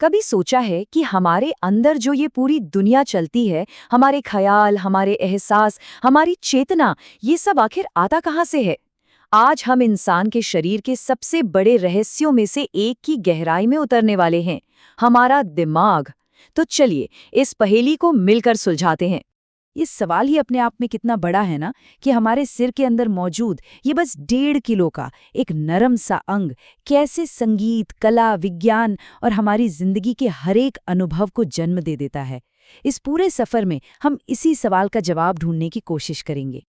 कभी सोचा है कि हमारे अंदर जो ये पूरी दुनिया चलती है, हमारे ख्याल, हमारे एहसास, हमारी चेतना, ये सब आखिर आता कहाँ से है? आज हम इंसान के शरीर के सबसे बड़े रहस्यों में से एक की गहराई में उतरने वाले हैं, हमारा दिमाग। तो चलिए इस पहेली को मिलकर सुलझाते हैं। ये सवाल ही अपने आप में कितना बड़ा है ना, कि हमारे सिर के अंदर मौजूद ये बस 1.5 किलो का एक नरम सा अंग कैसे संगीत, कला, विज्ञान और हमारी जिंदगी के हर एक अनुभव को जन्म दे देता है। इस पूरे सफर में हम इसी सवाल का जवाब ढूंढने की कोशिश करेंगे।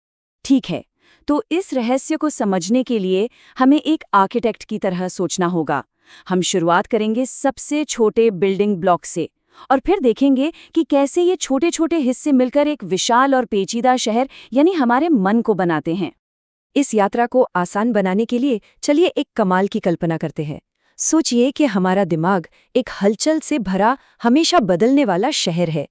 ठीक है, तो इस रहस्य को समझने के लिए हमें एक आर्किटेक्ट की तरह सोचना होगा। हम शुरुआत करेंगे सबसे छोटे बिल्डिंग ब्लॉक से और फिर देखेंगे कि कैसे ये छोटे छोटे हिस्से मिलकर एक विशाल और पेचीदा शहर यानी हमारे मन को बनाते हैं। इस यात्रा को आसान बनाने के लिए चलिए एक कमाल की कल्पना करते हैं। सोचिए कि हमारा दिमाग एक हलचल से भरा, हमेशा बदलने वाला शहर है।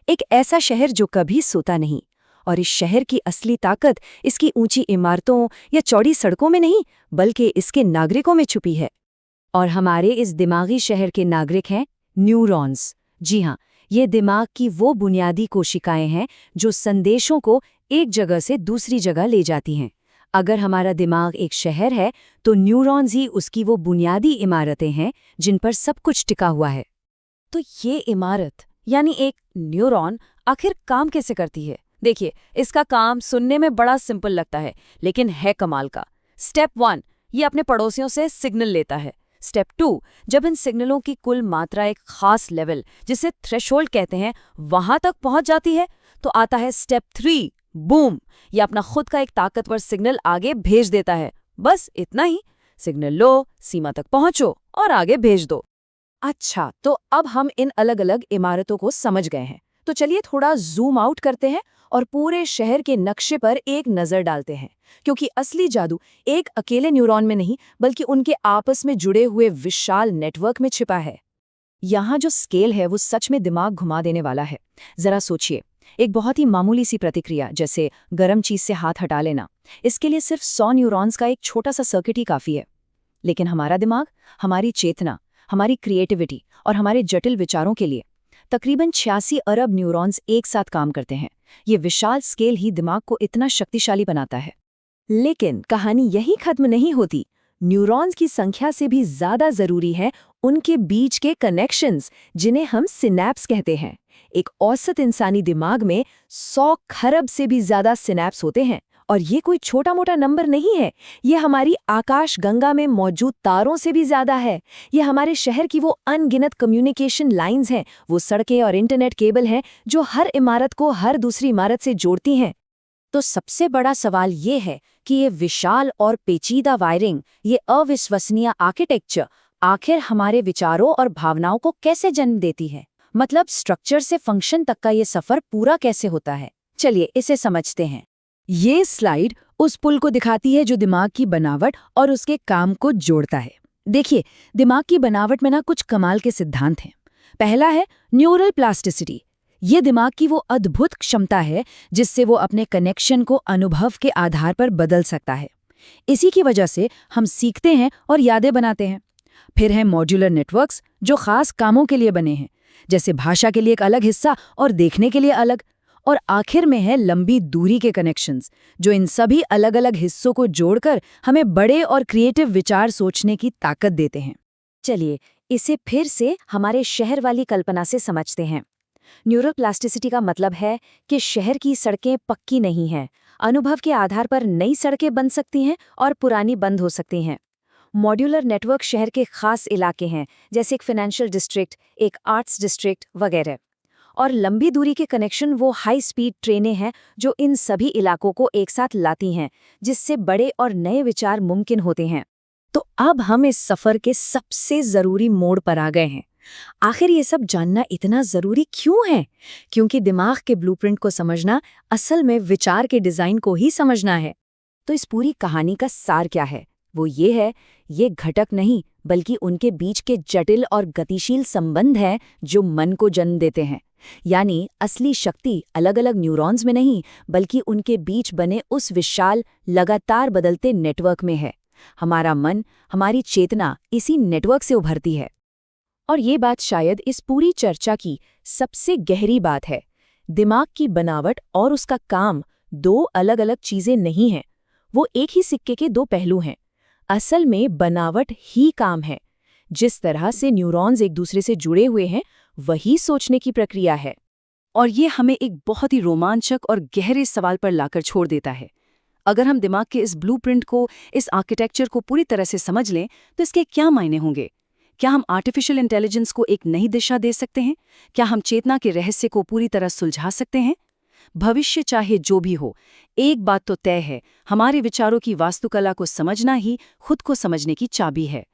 एक ऐसा शहर जो कभी सोता नहीं। और इस शहर की असली ताकत इसकी ऊंची इमारतों या चौड़ी सड़कों में नहीं, बल्कि इसके नागरिकों में छुपी है। और हमारे इस दिमागी शहर के नागरिक हैं न्यूरॉन्स। जी हाँ, ये दिमाग की वो बुनियादी कोशिकाएं हैं जो संदेशों को एक जगह से दूसरी जगह ले जाती हैं। अगर हमारा दिमाग एक शहर है, तो न्यूरॉन्स ही उसकी वो बुनियादी इमारतें हैं जिन पर सब कुछ टिका हुआ है। तो ये इमारत यानी एक न्यूरॉन आखिर काम कैसे करती है? देखिए, इसका काम सुनने में बड़ा सिंपल लगता है, लेकिन है कमाल का। स्टेप 1, ये अपने पड़ोसियों से सिग्नल लेता है। स्टेप 2, जब इन सिग्नलों की कुल मात्रा एक खास लेवल, जिसे थ्रेशोल्ड कहते हैं, वहां तक पहुंच जाती है, तो आता है स्टेप 3, बूम। ये अपना खुद का एक ताकतवर सिग्नल आगे भेज देता है। बस इतना ही। सिग्नल लो, सीमा तक पहुंचो और आगे भेज दो। अच्छा, तो अब हम इन अलग अलग इमारतों को समझ गए हैं। तो चलिए थोड़ा जूम आउट करते हैं और पूरे शहर के नक्शे पर एक नज़र डालते हैं, क्योंकि असली जादू एक अकेले न्यूरॉन में नहीं, बल्कि उनके आपस में जुड़े हुए विशाल नेटवर्क में छिपा है। यहाँ जो स्केल है वो सच में दिमाग घुमा देने वाला है। जरा सोचिए, एक बहुत ही मामूली सी प्रतिक्रिया, जैसे गर्म चीज से हाथ हटा लेना, इसके लिए सिर्फ 100 न्यूरॉन्स का एक छोटा सा सर्किट ही काफ़ी है। लेकिन हमारा दिमाग, हमारी चेतना, हमारी क्रिएटिविटी और हमारे जटिल विचारों के लिए तकरीबन 86 अरब न्यूरॉन्स एक साथ काम करते हैं। ये विशाल स्केल ही दिमाग को इतना शक्तिशाली बनाता है। लेकिन कहानी यही खत्म नहीं होती। न्यूरॉन्स की संख्या से भी ज्यादा जरूरी है उनके बीच के कनेक्शंस, जिन्हें हम सिनैप्स कहते हैं। एक औसत इंसानी दिमाग में 100 खरब से भी ज्यादा सिनैप्स होते हैं। और ये कोई छोटा मोटा नंबर नहीं है, ये हमारी आकाश गंगा में मौजूद तारों से भी ज्यादा है। ये हमारे शहर की वो अनगिनत कम्युनिकेशन लाइंस हैं, वो सड़कें और इंटरनेट केबल हैं जो हर इमारत को हर दूसरी इमारत से जोड़ती हैं। तो सबसे बड़ा सवाल ये है कि ये विशाल और पेचीदा वायरिंग, ये अविश्वसनीय आर्किटेक्चर आखिर हमारे विचारों और भावनाओं को कैसे जन्म देती है? मतलब स्ट्रक्चर से फंक्शन तक का ये सफर पूरा कैसे होता है? चलिए इसे समझते हैं। ये स्लाइड उस पुल को दिखाती है जो दिमाग की बनावट और उसके काम को जोड़ता है। देखिए, दिमाग की बनावट में ना कुछ कमाल के सिद्धांत हैं। पहला है न्यूरल प्लास्टिसिटी। ये दिमाग की वो अद्भुत क्षमता है जिससे वो अपने कनेक्शन को अनुभव के आधार पर बदल सकता है। इसी की वजह से हम सीखते हैं और यादें बनाते हैं। फिर है मॉड्यूलर नेटवर्क्स, जो खास कामों के लिए बने हैं, जैसे भाषा के लिए एक अलग हिस्सा और देखने के लिए अलग। और आखिर में है लंबी दूरी के कनेक्शंस, जो इन सभी अलग अलग हिस्सों को जोड़कर हमें बड़े और क्रिएटिव विचार सोचने की ताकत देते हैं। चलिए इसे फिर से हमारे शहर वाली कल्पना से समझते हैं। न्यूरल प्लास्टिसिटी का मतलब है कि शहर की सड़कें पक्की नहीं हैं। अनुभव के आधार पर नई सड़कें बन सकती हैं और पुरानी बंद हो सकती हैं। मॉड्यूलर नेटवर्क शहर के खास इलाके हैं, जैसे एक फाइनेंशियल डिस्ट्रिक्ट, एक आर्ट्स डिस्ट्रिक्ट वगैरह। और लंबी दूरी के कनेक्शन वो हाई स्पीड ट्रेनें हैं जो इन सभी इलाकों को एक साथ लाती हैं, जिससे बड़े और नए विचार मुमकिन होते हैं। तो अब हम इस सफ़र के सबसे ज़रूरी मोड़ पर आ गए हैं। आखिर ये सब जानना इतना ज़रूरी क्यों है? क्योंकि दिमाग के ब्लूप्रिंट को समझना असल में विचार के डिज़ाइन को ही समझना है। तो इस पूरी कहानी का सार क्या है? वो ये है, ये घटक नहीं बल्कि उनके बीच के जटिल और गतिशील संबंध हैं जो मन को जन्म देते हैं। यानी असली शक्ति अलग अलग न्यूरॉन्स में नहीं, बल्कि उनके बीच बने उस विशाल, लगातार बदलते नेटवर्क में है। हमारा मन, हमारी चेतना इसी नेटवर्क से उभरती है। और ये बात शायद इस पूरी चर्चा की सबसे गहरी बात है। दिमाग की बनावट और उसका काम दो अलग-अलग चीजें नहीं हैं। वो एक ही सिक्के के दो पहलू हैं। असल में बनावट ही काम है। जिस तरह से न्यूरॉन्स एक दूसरे से जुड़े हुए हैं, वही सोचने की प्रक्रिया है। और ये हमें एक बहुत ही रोमांचक और गहरे सवाल पर लाकर छोड़ देता है। अगर हम दिमाग के इस ब्लूप्रिंट को, इस आर्किटेक्चर को पूरी तरह से समझ लें, तो इसके क्या मायने होंगे? क्या हम आर्टिफिशियल इंटेलिजेंस को एक नई दिशा दे सकते हैं? क्या हम चेतना के रहस्य को पूरी तरह सुलझा सकते हैं? भविष्य चाहे जो भी हो, एक बात तो तय है, हमारे विचारों की वास्तुकला को समझना ही खुद को समझने की चाबी है।